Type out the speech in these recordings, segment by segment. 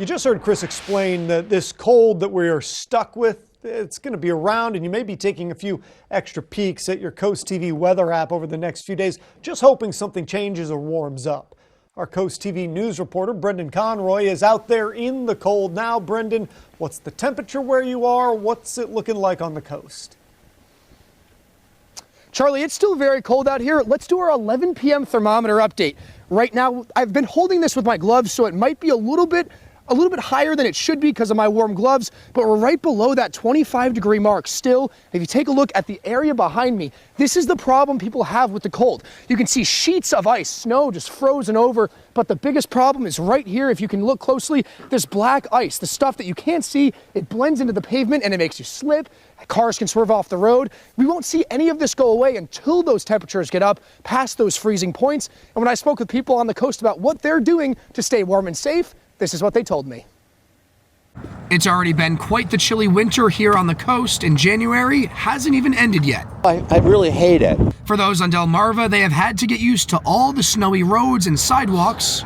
You just heard Chris explain that this cold that we are stuck with, it's going to be around, and you may be taking a few extra peeks at your Coast TV weather app over the next few days, just hoping something changes or warms up. Our Coast TV news reporter, Brendan Conroy, is out there in the cold now. Brendan, what's the temperature where you are? What's it looking like on the coast? Charlie, it's still very cold out here. Let's do our 11 p.m. thermometer update. Right now, I've been holding this with my gloves, so it might be a little bit higher than it should be because of my warm gloves, but we're right below that 25-degree mark still. If you take a look at the area behind me, this is the problem people have with the cold. You can see sheets of ice, snow just frozen over, but the biggest problem is right here. If you can look closely, this black ice, the stuff that you can't see, it blends into the pavement and it makes you slip. Cars can swerve off the road. We won't see any of this go away until those temperatures get up past those freezing points. And when I spoke with people on the coast about what they're doing to stay warm and safe, this is what they told me. It's already been quite the chilly winter here on the coast, and January hasn't even ended yet. I really hate it. For those on Delmarva, they have had to get used to all the snowy roads and sidewalks,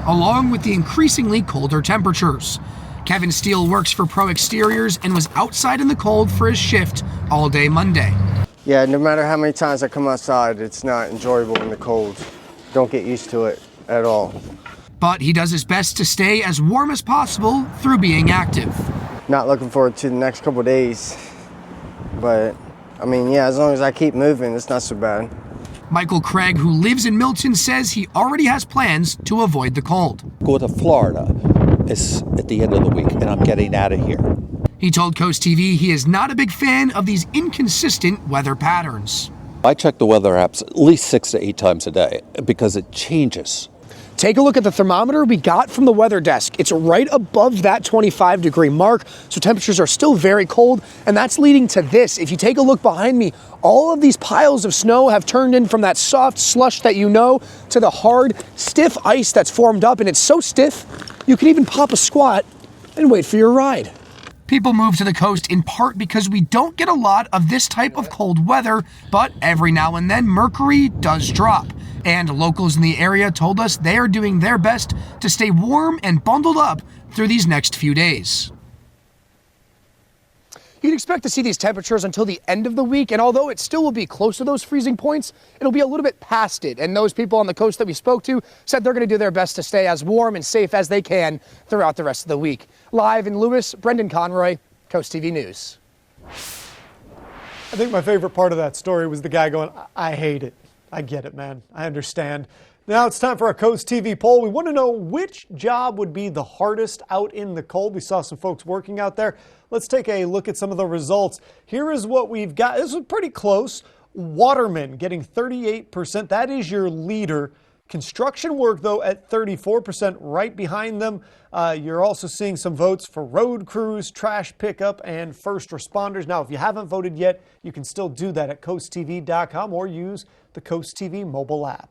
along with the increasingly colder temperatures. Kevin Steele works for Pro Exteriors and was outside in the cold for his shift all day Monday. Yeah, no matter how many times I come outside, it's not enjoyable in the cold. Don't get used to it at all. But he does his best to stay as warm as possible through being active. Not looking forward to the next couple of days, but I mean, yeah, as long as I keep moving, it's not so bad. Michael Craig, who lives in Milton, says he already has plans to avoid the cold. Go to Florida is at the end of the week, and I'm getting out of here. He told Coast TV he is not a big fan of these inconsistent weather patterns. I check the weather apps at least 6 to 8 times a day because it changes. Take a look at the thermometer we got from the weather desk. It's right above that 25-degree mark, so temperatures are still very cold, and that's leading to this. If you take a look behind me, all of these piles of snow have turned in from that soft slush that you know to the hard, stiff ice that's formed up, and it's so stiff, you can even pop a squat and wait for your ride. People move to the coast in part because we don't get a lot of this type of cold weather, but every now and then mercury does drop. And locals in the area told us they are doing their best to stay warm and bundled up through these next few days. You'd expect to see these temperatures until the end of the week, and although it still will be close to those freezing points, it'll be a little bit past it. And those people on the coast that we spoke to said they're going to do their best to stay as warm and safe as they can throughout the rest of the week. Live in Lewis, Brendan Conroy, Coast TV News. I think my favorite part of that story was the guy going, I hate it. I get it, man. I understand. Now it's time for our Coast TV poll. We want to know which job would be the hardest out in the cold. We saw some folks working out there. Let's take a look at some of the results. Here is what we've got. This was pretty close. Waterman getting 38%. That is your leader. Construction work, though, at 34%, right behind them. You're also seeing some votes for road crews, trash pickup, and first responders. Now, if you haven't voted yet, you can still do that at coasttv.com or use the Coast TV mobile app.